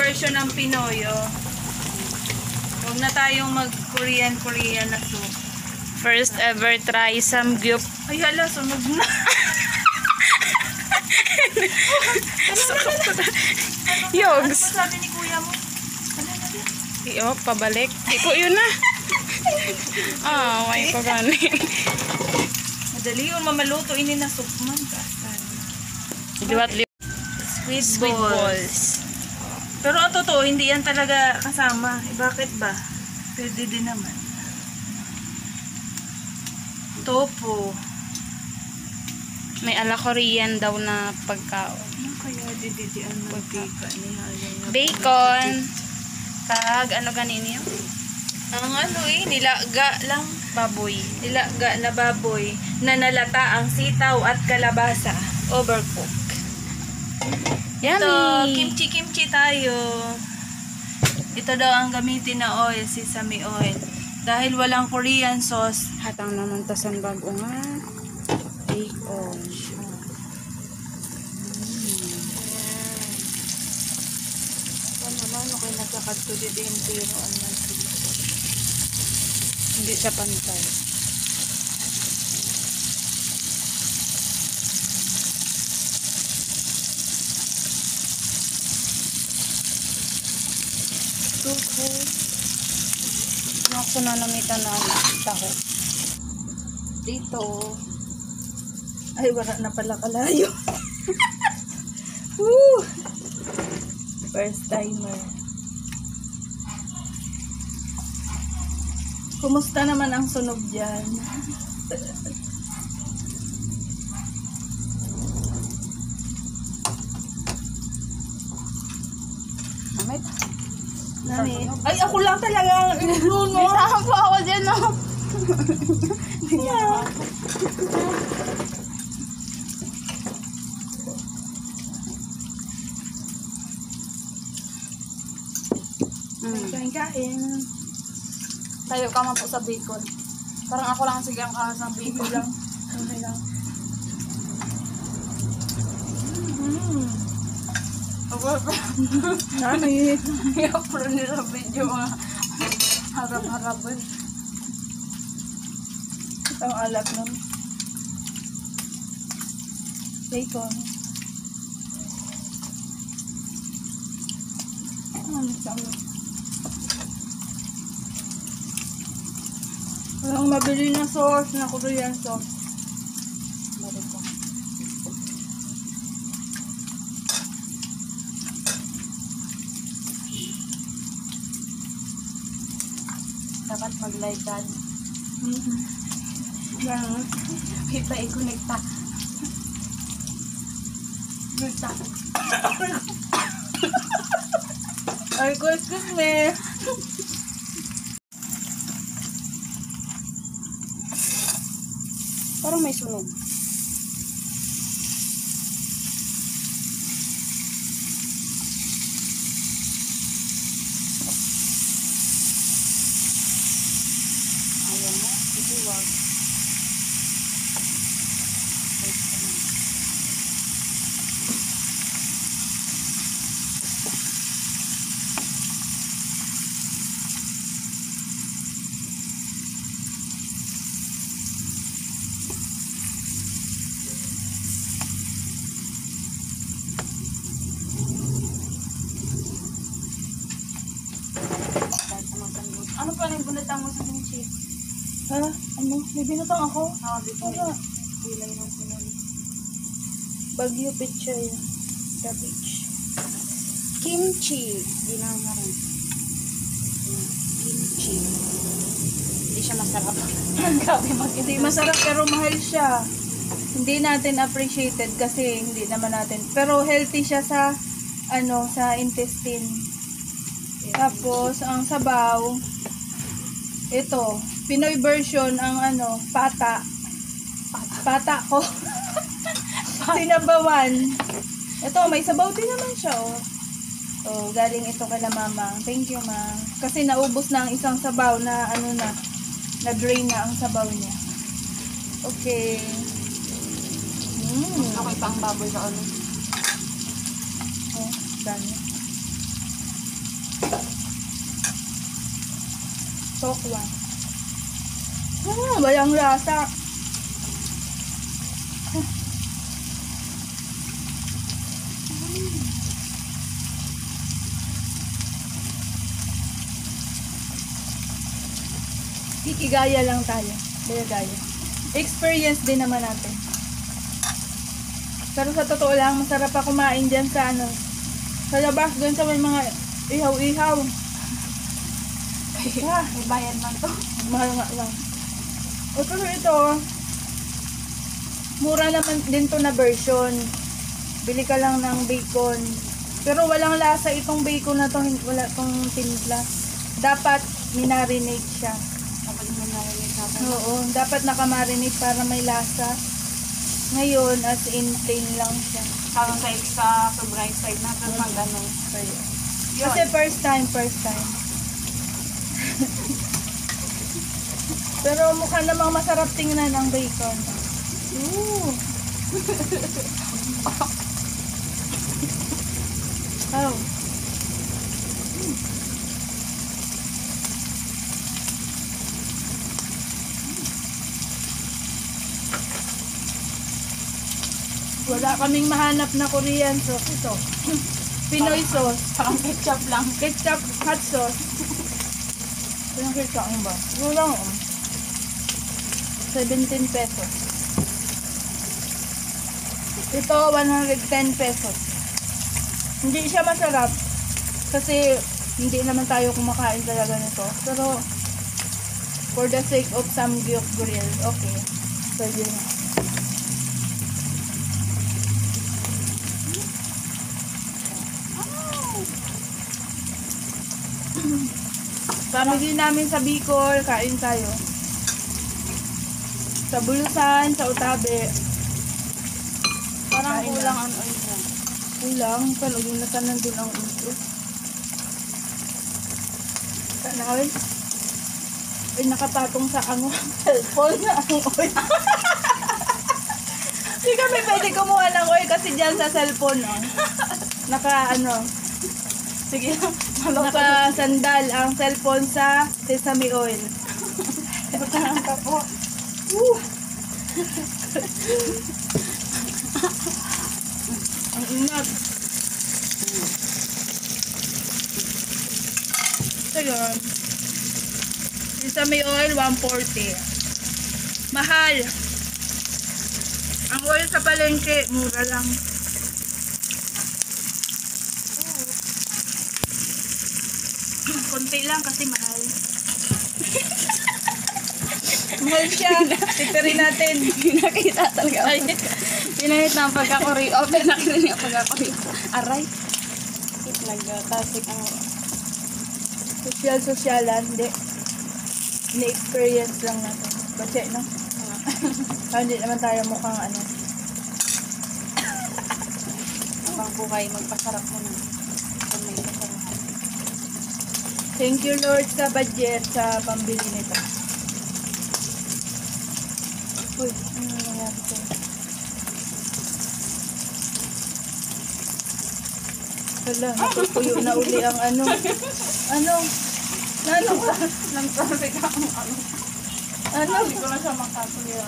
version ng Pinoy, oh. Huwag na tayong mag-Korean na soup. First ever try samgyup. Ay, hala, sunog na. Yogs. Ano sabi ni kuya mo? Iyo, pabalik. Iko yun na. May paganin. Madali yun, mamaluto. Ini na soup man. Sweet balls. Pero ang totoo, hindi yan talaga kasama. Bakit ba? Pwede din naman. Tofu. May ala Korean daw na pagkaon. Ano kaya dididian ng pagkika niya? Bacon. Tag, ano ganin yun? Ang nilaga lang. Baboy. Nilaga na baboy na nalata ang sitaw at kalabasa. Overcook. Yummy! Ito, kimchi tayo. Ito daw ang gamitin na oil, sesame oil. Dahil walang Korean sauce. Hatang naman tasan bago nga. Bacon. Ano naman, okay, nagkakatuli din pero ano. Hindi siya pantay. Tofu. Ako na namitan na taho. Dito. Ay, wala na pala kalayo. Woo! First timer. Kumusta naman ang sunog dyan? Namit. Nani? Ay, ako lang talaga. Inuno. Bisahan po ako dyan, no? Kain. Tayo ka man po sa bacon. Parang ako lang sigang sa bacon lang. Okay lang. Nani? I-upload nila video mga harap-harapin. Ang alat nun. Bacon. Walang mabili na sauce na Korean sauce. Balik ko. Dapat mag-like-an. Yan. Kita i-connecta. Connecta. Ay, excuse me. Parang may sunog. Ayan na, ibuwag. Ano pa nang bunatang mo sa kimchi? Ha? Ano? May binutang ako? Dito Wala. Bilay ng sunod. Bagyo picture. Cabbage. Kimchi. Ginama rin. Kimchi. Hindi siya masarap. Grabe Hindi masarap pero mahal siya. Hindi natin appreciated kasi hindi naman natin. Pero healthy siya sa sa intestine. Tapos ang sabaw ito, Pinoy version ang pata. Pata ko. Sinabawan. Ito, may sabaw din naman siya, oh. Oh, galing ito kay mama. Thank you, ma. Kasi naubos na ang isang sabaw na na-drain na ang sabaw niya. Okay. Okay pa ang baboy sa ano. Oh, dami. Tokwa. Walang lasa. Ikigaya lang tayo. Gaya-gaya. Experience din naman natin. Pero sa totoo lang, masarap pa kumain dyan sa ano, sa labas, dyan sa may mga ihaw-ihaw. May bayan man to. Mahal nga lang. O pero ito, mura naman din to na version. Bili ka lang ng bacon. Pero walang lasa itong bacon na to, wala tong timpla. Dapat minarinate siya. Dapat marinate natin. Oo, dapat nakamarinate para may lasa. Ngayon, as in plain lang siya. Parang sa sobrang side natin mag-ano. Yun. Kasi first time. Pero mukha namang masarap tingnan ang bacon. Ooh. Oh. Wala kaming mahanap na Korean sauce. Ito. Pinoy sauce. Parang ketchup lang. Ketchup, hot sauce. Yung ketchup ba? Wala lang. 17 pesos. Ito, 110 pesos. Hindi siya masarap. Kasi, hindi naman tayo kumakain talaga nito. Pero, for the sake of samgyup grill, okay. So, yun. Family namin sa Bicol, kain tayo. Sa Bulusan, sa Utabe. Parang Kain kulang na. ang oil niya. Kulang, pero yun na nandun ang ito. Tanawin. Ay, nakapatong sa ang cellphone na ang oil. Hindi kami pwede kumuha ng oil kasi dyan sa cellphone, oh. Sige lang. Nakasandal ang cellphone sa sesame oil. Ito lang ka po. Ang ingat. Ito yun. Sesame oil, 140. Mahal. Ang oil sa palengke, mura lang. Konti lang kasi mahal. Mahal siya. Tipirin natin. Pinakita talaga. Pinahit na ang pagkakuri. O, pinakita ang pagkakuri. Aray. Nagtasik ang... Social-socialan. Hindi. Ini-experience lang natin. Bache, no? Hindi naman tayo mukhang ano. Abang po kayo magpasarap mo na. Kung may kasarapan. Thank you Lord sa budget sa pambili nito. Uy, ano nangyari ko? Hala, natutuyo na uli ang ano. Ano? Nagtasik ang ano. Ano? Hindi ko na siya makatuloy.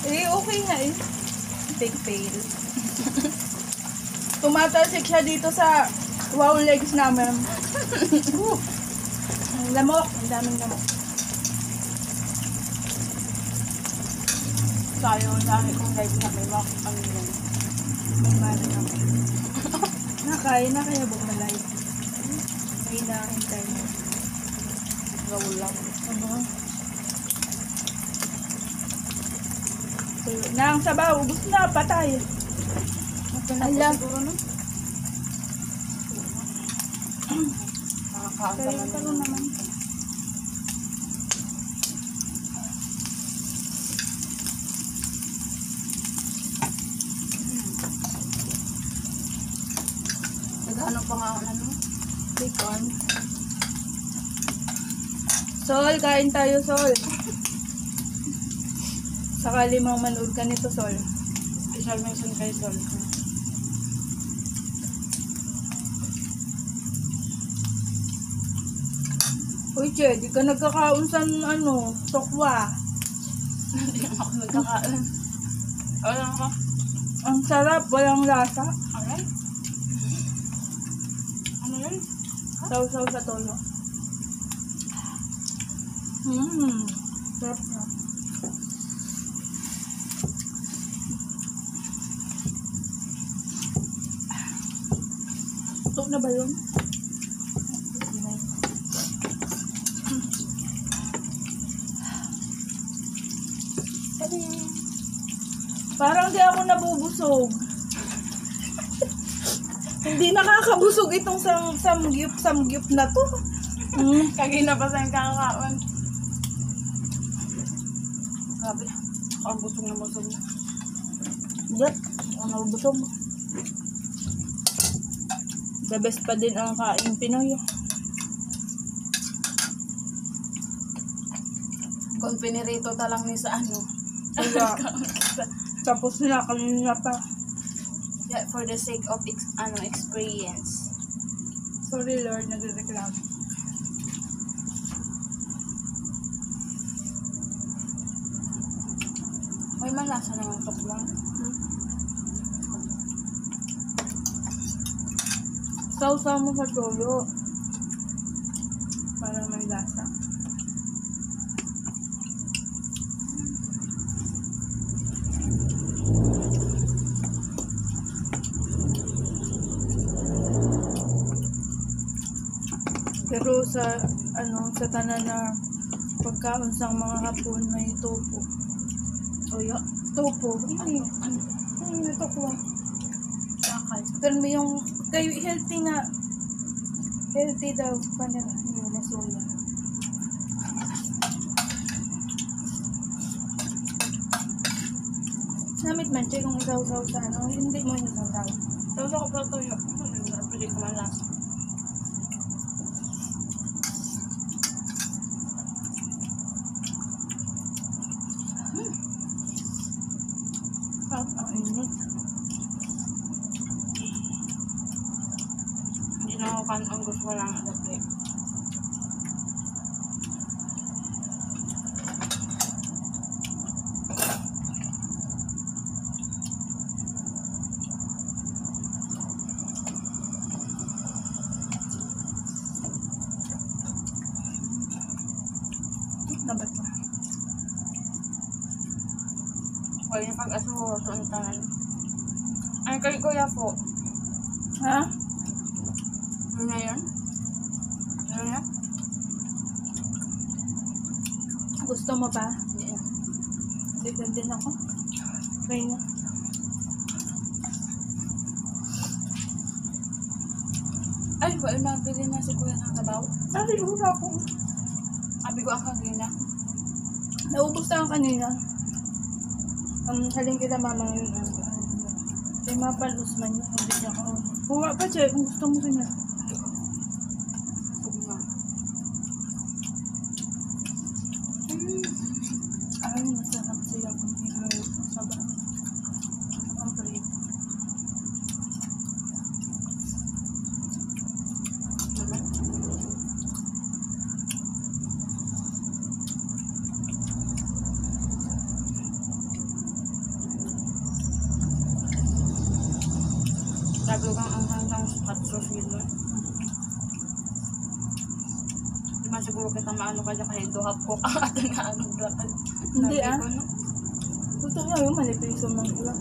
Eh, okay nga eh. Big fail. Tumatalsik siya dito sa wow legs namin. Ang lamok. Ang daming lamok. Tayo, dami kong guys na may makikita nila. May mali ako. Nakaya na kaya bang malay? May nakahintay mo. Gawin lang. Ano? Tuyo na ang sabaw. Ubus na. Patay. Ala. Siguro na. Nakakaasa Kaya na karoon naman. Nagano pa nga ano? Bacon. Sol, kain tayo, Sol. Sakali mang manood ka nito, Sol. Special mention kay Sol. Uy, Che, di ka nagkakaon sa ano, tokwa. Hindi naman ako nagkakain. Wala ako. Ang sarap, walang lasa. Aray. Ano yun? Sausaw sa toyo. Sarap na. Tok na ba yun? Parang di ako nabubusog. Hindi nakakabusog itong samgyup na to. Kagina pa sa yung kakakaon. Grabe. Ako ang busog na busog na. Yep, ako nabubusog. The best pa din ang kain Pinoy. Kung pinirito talang ni sa ano. Kaya, tapos na kanina pa. Yeah, for the sake of experience. Sorry Lord, nagreklamo. May malasa naman tuklang. Sausaw mo sa toyo. Para may lasa. Pero sa tanan na pagkaon sa mga hapon may topo. Toyo, topo. Ay, ito ko. Sakal. Pero may yung kayo healthy nga. Healthy daw pa nila. Yun na soya. Namit man siya kung isaw-saw sa ano. Hindi mo yung isaw-saw. Tapos ako pa tuyo. Pwede ko man lasa. Ang init. Hindi na ako ang gusto ko lang sa plate. Na ba ito? Wala yung pag-asuro ito ang tanan. Ay, kay Kuya po. Ha? Ano na yun? Ano na? Gusto mo ba? Hindi na. Depende din ako. Try na. Ay, wala nabili na si Kuya ng sabaw. Sabi, wala ko. Sabi ko ang kagina. Naubos na ang kanina. Haling kita mamang yun. Kay Mapal Usman yun. Hindi niya ako. Kuha pa siya kung gusto mo niya. Sabi nga. Ay, masarap siya kung may sabaw. Ang bread. Sabi ko ang hanggang hot sauce yun. Di ba siguro kita maano ka dyan kahit duhap ko ka at nga ano. Hindi Sabi ah. ko, no? Gusto niya yung malipiso man sila.